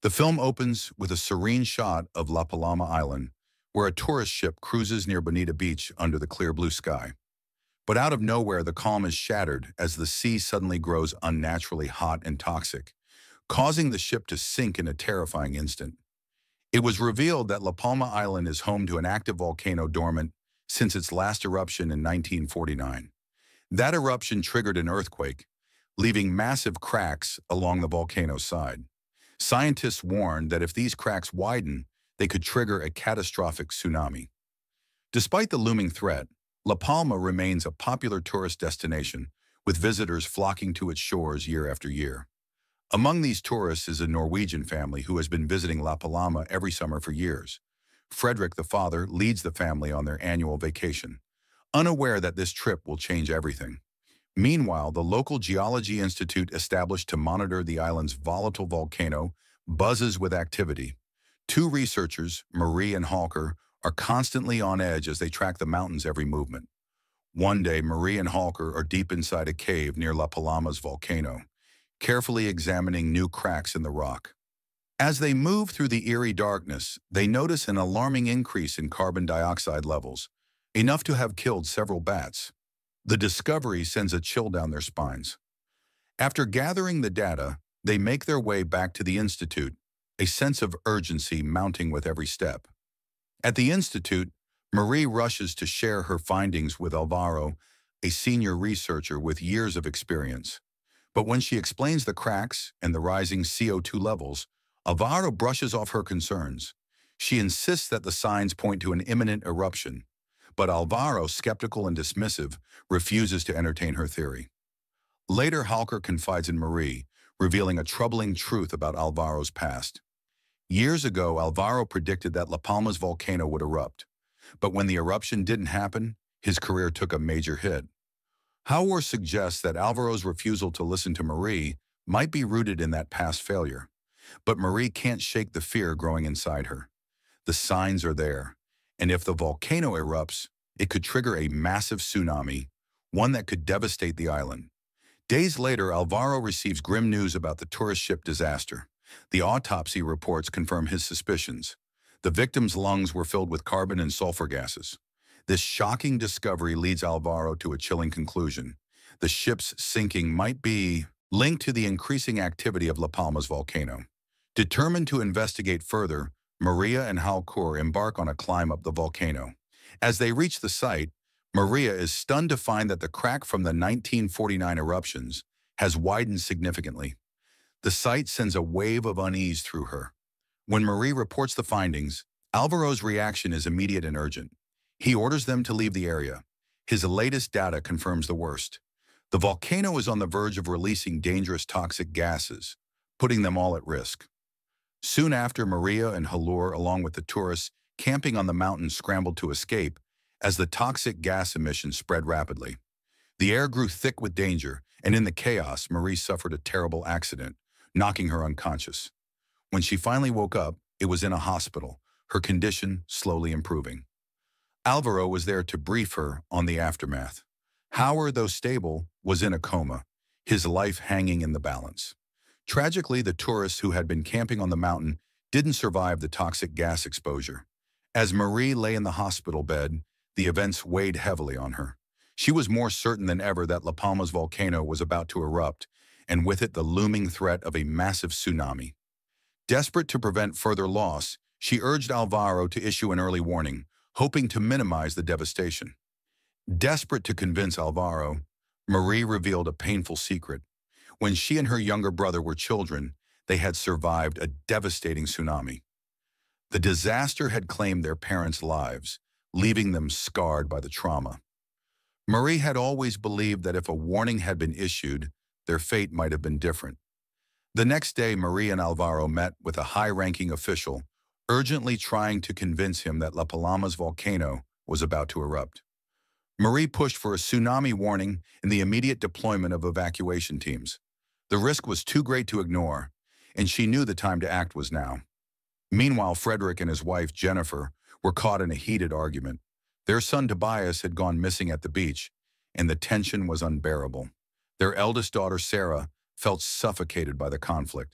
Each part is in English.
The film opens with a serene shot of La Paloma Island, where a tourist ship cruises near Bonita Beach under the clear blue sky. But out of nowhere, the calm is shattered as the sea suddenly grows unnaturally hot and toxic, causing the ship to sink in a terrifying instant. It was revealed that La Palma Island is home to an active volcano dormant since its last eruption in 1949. That eruption triggered an earthquake, leaving massive cracks along the volcano's side. Scientists warned that if these cracks widen, they could trigger a catastrophic tsunami. Despite the looming threat, La Palma remains a popular tourist destination, with visitors flocking to its shores year after year. Among these tourists is a Norwegian family who has been visiting La Palma every summer for years. Frederick, the father, leads the family on their annual vacation, unaware that this trip will change everything. Meanwhile, the local geology institute established to monitor the island's volatile volcano buzzes with activity. Two researchers, Marie and Halker, are constantly on edge as they track the mountain's every movement. One day, Marie and Halker are deep inside a cave near La Palma's volcano, carefully examining new cracks in the rock. As they move through the eerie darkness, they notice an alarming increase in carbon dioxide levels, enough to have killed several bats. The discovery sends a chill down their spines. After gathering the data, they make their way back to the institute, a sense of urgency mounting with every step. At the institute, Marie rushes to share her findings with Alvaro, a senior researcher with years of experience. But when she explains the cracks and the rising CO2 levels, Alvaro brushes off her concerns. She insists that the signs point to an imminent eruption, but Alvaro, skeptical and dismissive, refuses to entertain her theory. Later, Halker confides in Marie, revealing a troubling truth about Alvaro's past. Years ago, Alvaro predicted that La Palma's volcano would erupt, but when the eruption didn't happen, his career took a major hit. Halker suggests that Alvaro's refusal to listen to Marie might be rooted in that past failure, but Marie can't shake the fear growing inside her. The signs are there, and if the volcano erupts, it could trigger a massive tsunami, one that could devastate the island. Days later, Alvaro receives grim news about the tourist ship disaster. The autopsy reports confirm his suspicions. The victim's lungs were filled with carbon and sulfur gases. This shocking discovery leads Alvaro to a chilling conclusion. The ship's sinking might be linked to the increasing activity of La Palma's volcano. Determined to investigate further, Maria and Halkur embark on a climb up the volcano. As they reach the site, Maria is stunned to find that the crack from the 1949 eruptions has widened significantly. The site sends a wave of unease through her. When Marie reports the findings, Alvaro's reaction is immediate and urgent. He orders them to leave the area. His latest data confirms the worst. The volcano is on the verge of releasing dangerous toxic gases, putting them all at risk. Soon after, Maria and Halur, along with the tourists camping on the mountain, scrambled to escape as the toxic gas emissions spread rapidly. The air grew thick with danger, and in the chaos, Marie suffered a terrible accident, knocking her unconscious. When she finally woke up, it was in a hospital, her condition slowly improving. Alvaro was there to brief her on the aftermath. Howard, though stable, was in a coma, his life hanging in the balance. Tragically, the tourists who had been camping on the mountain didn't survive the toxic gas exposure. As Marie lay in the hospital bed, the events weighed heavily on her. She was more certain than ever that La Palma's volcano was about to erupt, and with it the looming threat of a massive tsunami. Desperate to prevent further loss, she urged Alvaro to issue an early warning, hoping to minimize the devastation. Desperate to convince Alvaro, Marie revealed a painful secret. When she and her younger brother were children, they had survived a devastating tsunami. The disaster had claimed their parents' lives, leaving them scarred by the trauma. Marie had always believed that if a warning had been issued, their fate might have been different. The next day, Marie and Alvaro met with a high-ranking official, urgently trying to convince him that La Palma's volcano was about to erupt. Marie pushed for a tsunami warning and the immediate deployment of evacuation teams. The risk was too great to ignore, and she knew the time to act was now. Meanwhile, Frederick and his wife, Jennifer, were caught in a heated argument. Their son, Tobias, had gone missing at the beach, and the tension was unbearable. Their eldest daughter, Sarah, felt suffocated by the conflict.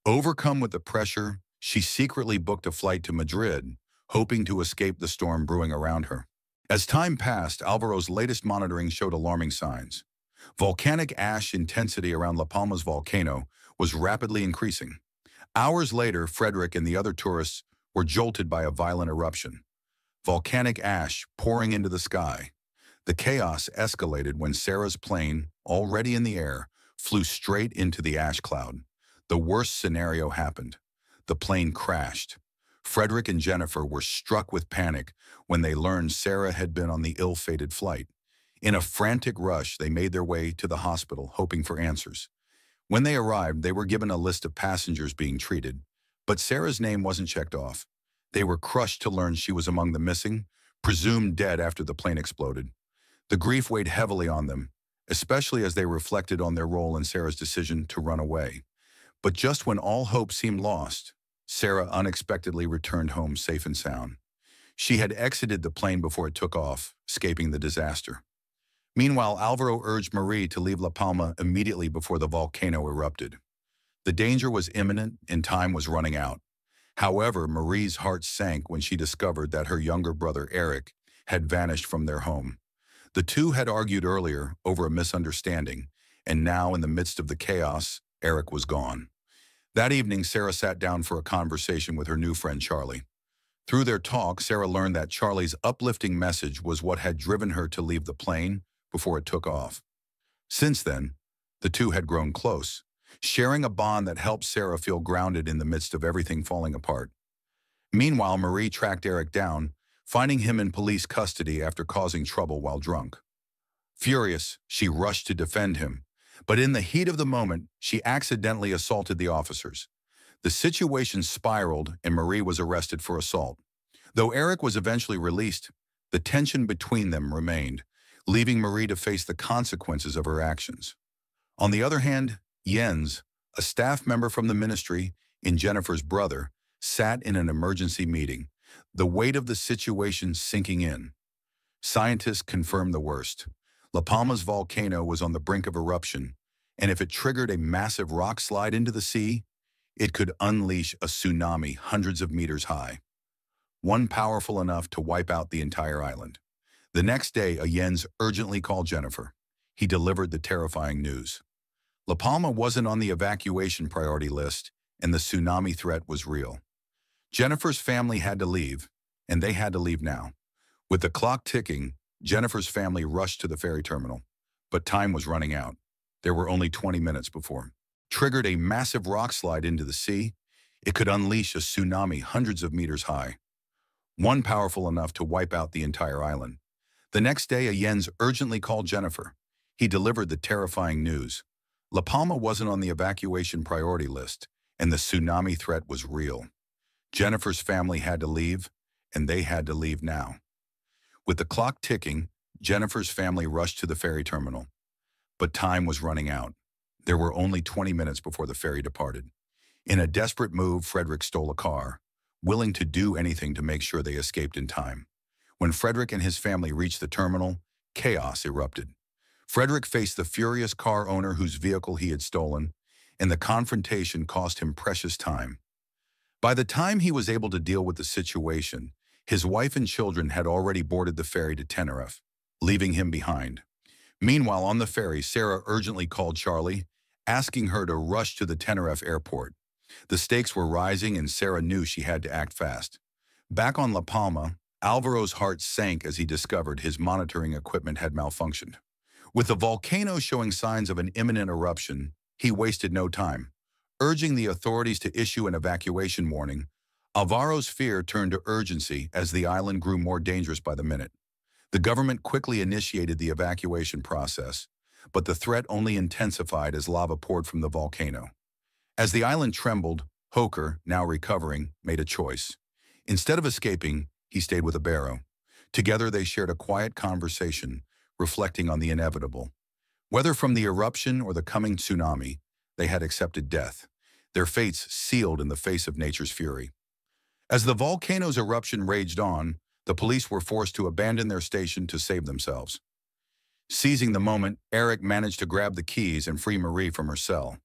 Overcome with the pressure, she secretly booked a flight to Madrid, hoping to escape the storm brewing around her. As time passed, Alvaro's latest monitoring showed alarming signs. Volcanic ash intensity around La Palma's volcano was rapidly increasing. Hours later, Frederick and the other tourists were jolted by a violent eruption. Volcanic ash pouring into the sky. The chaos escalated when Sarah's plane, already in the air, flew straight into the ash cloud. The worst scenario happened. The plane crashed. Frederick and Jennifer were struck with panic when they learned Sarah had been on the ill-fated flight. In a frantic rush, they made their way to the hospital, hoping for answers. When they arrived, they were given a list of passengers being treated, but Sarah's name wasn't checked off. They were crushed to learn she was among the missing, presumed dead after the plane exploded. The grief weighed heavily on them, especially as they reflected on their role in Sarah's decision to run away. But just when all hope seemed lost, Sarah unexpectedly returned home safe and sound. She had exited the plane before it took off, escaping the disaster. Meanwhile, Alvaro urged Marie to leave La Palma immediately before the volcano erupted. The danger was imminent and time was running out. However, Marie's heart sank when she discovered that her younger brother, Eric, had vanished from their home. The two had argued earlier over a misunderstanding, and now, in the midst of the chaos, Eric was gone. That evening, Sarah sat down for a conversation with her new friend, Charlie. Through their talk, Sarah learned that Charlie's uplifting message was what had driven her to leave the plane before it took off. Since then, the two had grown close, sharing a bond that helped Sarah feel grounded in the midst of everything falling apart. Meanwhile, Marie tracked Eric down, finding him in police custody after causing trouble while drunk. Furious, she rushed to defend him, but in the heat of the moment, she accidentally assaulted the officers. The situation spiraled and Marie was arrested for assault. Though Eric was eventually released, the tension between them remained, leaving Marie to face the consequences of her actions. On the other hand, Jens, a staff member from the ministry and Jennifer's brother, sat in an emergency meeting, the weight of the situation sinking in. Scientists confirmed the worst. La Palma's volcano was on the brink of eruption, and if it triggered a massive rock slide into the sea, it could unleash a tsunami hundreds of meters high, one powerful enough to wipe out the entire island. The next day, Jens urgently called Jennifer. He delivered the terrifying news. La Palma wasn't on the evacuation priority list, and the tsunami threat was real. Jennifer's family had to leave, and they had to leave now. With the clock ticking, Jennifer's family rushed to the ferry terminal, but time was running out. There were only 20 minutes before. Triggered a massive rock slide into the sea, it could unleash a tsunami hundreds of meters high, one powerful enough to wipe out the entire island. The next day, Jens urgently called Jennifer. He delivered the terrifying news. La Palma wasn't on the evacuation priority list, and the tsunami threat was real. Jennifer's family had to leave, and they had to leave now. With the clock ticking, Jennifer's family rushed to the ferry terminal. But time was running out. There were only 20 minutes before the ferry departed. In a desperate move, Frederick stole a car, willing to do anything to make sure they escaped in time. When Frederick and his family reached the terminal, chaos erupted. Frederick faced the furious car owner whose vehicle he had stolen, and the confrontation cost him precious time. By the time he was able to deal with the situation, his wife and children had already boarded the ferry to Tenerife, leaving him behind. Meanwhile, on the ferry, Sarah urgently called Charlie, asking her to rush to the Tenerife airport. The stakes were rising and Sarah knew she had to act fast. Back on La Palma, Alvaro's heart sank as he discovered his monitoring equipment had malfunctioned. With the volcano showing signs of an imminent eruption, he wasted no time. Urging the authorities to issue an evacuation warning, Alvaro's fear turned to urgency as the island grew more dangerous by the minute. The government quickly initiated the evacuation process, but the threat only intensified as lava poured from the volcano. As the island trembled, Hoker, now recovering, made a choice. Instead of escaping, he stayed with Ibero. Together they shared a quiet conversation, reflecting on the inevitable. Whether from the eruption or the coming tsunami, they had accepted death, their fates sealed in the face of nature's fury. As the volcano's eruption raged on, the police were forced to abandon their station to save themselves. Seizing the moment, Eric managed to grab the keys and free Marie from her cell.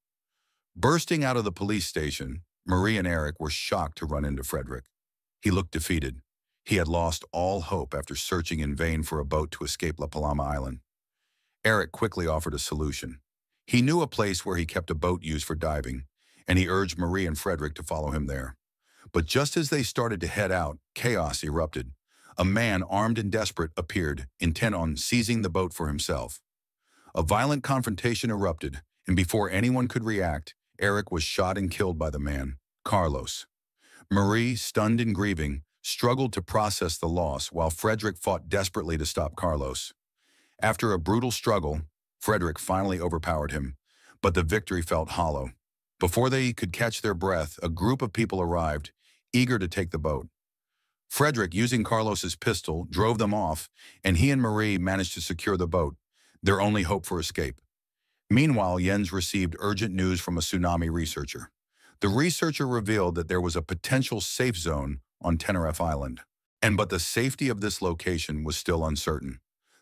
Bursting out of the police station, Marie and Eric were shocked to run into Frederick. He looked defeated. He had lost all hope after searching in vain for a boat to escape La Palma Island. Eric quickly offered a solution. He knew a place where he kept a boat used for diving, and he urged Marie and Frederick to follow him there. But just as they started to head out, chaos erupted. A man armed and desperate appeared, intent on seizing the boat for himself. A violent confrontation erupted, and before anyone could react, Eric was shot and killed by the man, Carlos. Marie, stunned and grieving, struggled to process the loss while Frederick fought desperately to stop Carlos. After a brutal struggle, Frederick finally overpowered him, but the victory felt hollow. Before they could catch their breath, a group of people arrived, eager to take the boat. Frederick, using Carlos's pistol, drove them off, and he and Marie managed to secure the boat, their only hope for escape. Meanwhile, Jens received urgent news from a tsunami researcher. The researcher revealed that there was a potential safe zone on Tenerife Island, but the safety of this location was still uncertain.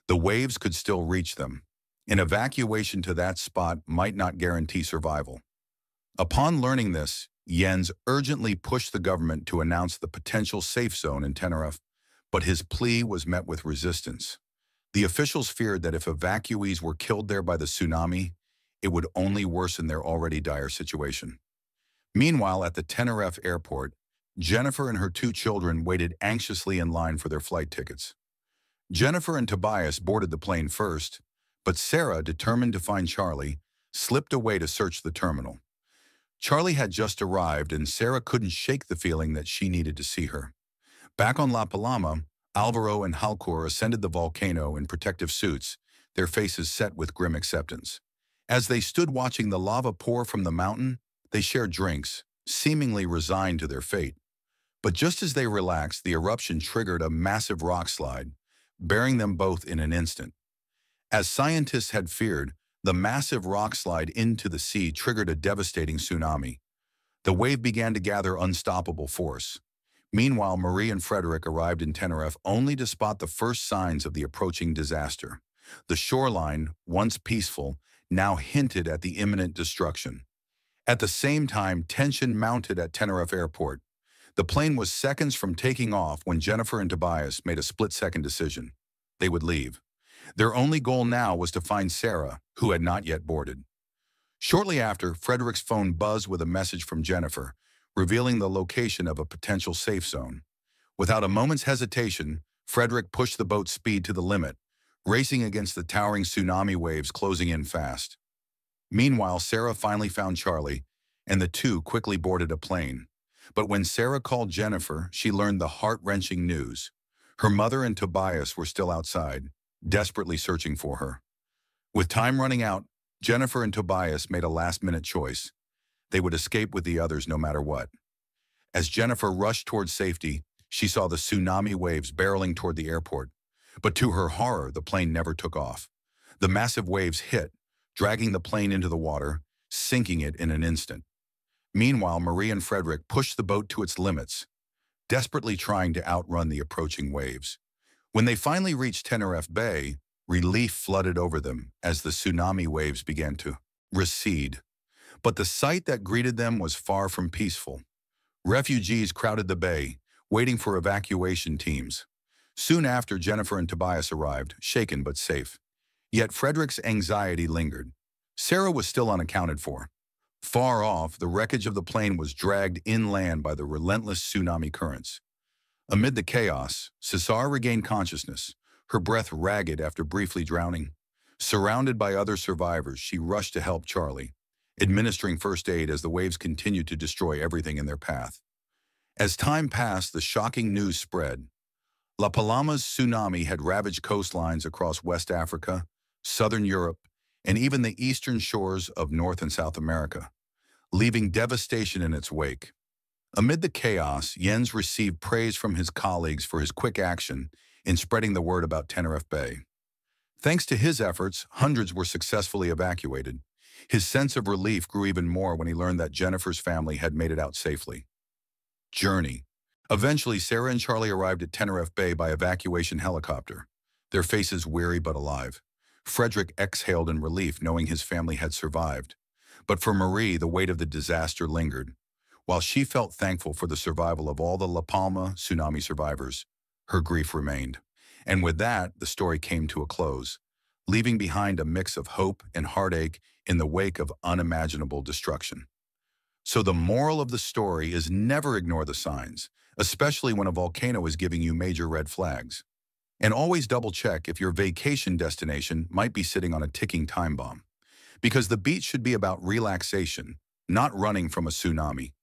The waves could still reach them. An evacuation to that spot might not guarantee survival. Upon learning this, Jens urgently pushed the government to announce the potential safe zone in Tenerife, but his plea was met with resistance. The officials feared that if evacuees were killed there by the tsunami, it would only worsen their already dire situation. Meanwhile, at the Tenerife airport, Jennifer and her 2 children waited anxiously in line for their flight tickets. Jennifer and Tobias boarded the plane first, but Sarah, determined to find Charlie, slipped away to search the terminal. Charlie had just arrived, and Sarah couldn't shake the feeling that she needed to see her. Back on La Palma, Alvaro and Halcor ascended the volcano in protective suits, their faces set with grim acceptance. As they stood watching the lava pour from the mountain, they shared drinks, seemingly resigned to their fate. But just as they relaxed, the eruption triggered a massive rock slide, burying them both in an instant. As scientists had feared, the massive rock slide into the sea triggered a devastating tsunami. The wave began to gather unstoppable force. Meanwhile, Marie and Frederick arrived in Tenerife only to spot the first signs of the approaching disaster. The shoreline, once peaceful, now hinted at the imminent destruction. At the same time, tension mounted at Tenerife Airport. The plane was seconds from taking off when Jennifer and Tobias made a split-second decision. They would leave. Their only goal now was to find Sarah, who had not yet boarded. Shortly after, Frederick's phone buzzed with a message from Jennifer, revealing the location of a potential safe zone. Without a moment's hesitation, Frederick pushed the boat's speed to the limit, racing against the towering tsunami waves closing in fast. Meanwhile, Sarah finally found Charlie, and the 2 quickly boarded a plane. But when Sarah called Jennifer, she learned the heart-wrenching news. Her mother and Tobias were still outside, desperately searching for her. With time running out, Jennifer and Tobias made a last-minute choice. They would escape with the others no matter what. As Jennifer rushed towards safety, she saw the tsunami waves barreling toward the airport. But to her horror, the plane never took off. The massive waves hit, dragging the plane into the water, sinking it in an instant. Meanwhile, Marie and Frederick pushed the boat to its limits, desperately trying to outrun the approaching waves. When they finally reached Tenerife Bay, relief flooded over them as the tsunami waves began to recede. But the sight that greeted them was far from peaceful. Refugees crowded the bay, waiting for evacuation teams. Soon after, Jennifer and Tobias arrived, shaken but safe. Yet Frederick's anxiety lingered. Sarah was still unaccounted for. Far off, the wreckage of the plane was dragged inland by the relentless tsunami currents. Amid the chaos, Cesar regained consciousness, her breath ragged after briefly drowning. Surrounded by other survivors, she rushed to help Charlie, administering first aid as the waves continued to destroy everything in their path. As time passed, the shocking news spread. La Palma's tsunami had ravaged coastlines across West Africa, Southern Europe, and even the eastern shores of North and South America, leaving devastation in its wake. Amid the chaos, Jens received praise from his colleagues for his quick action in spreading the word about Tenerife Bay. Thanks to his efforts, hundreds were successfully evacuated. His sense of relief grew even more when he learned that Jennifer's family had made it out safely. Journey. Eventually, Sarah and Charlie arrived at Tenerife Bay by evacuation helicopter, their faces weary but alive. Frederick exhaled in relief knowing his family had survived. But for Marie, the weight of the disaster lingered. While she felt thankful for the survival of all the La Palma tsunami survivors, her grief remained. And with that, the story came to a close, leaving behind a mix of hope and heartache in the wake of unimaginable destruction. So the moral of the story is never ignore the signs, especially when a volcano is giving you major red flags. And always double check if your vacation destination might be sitting on a ticking time bomb. Because the beach should be about relaxation, not running from a tsunami.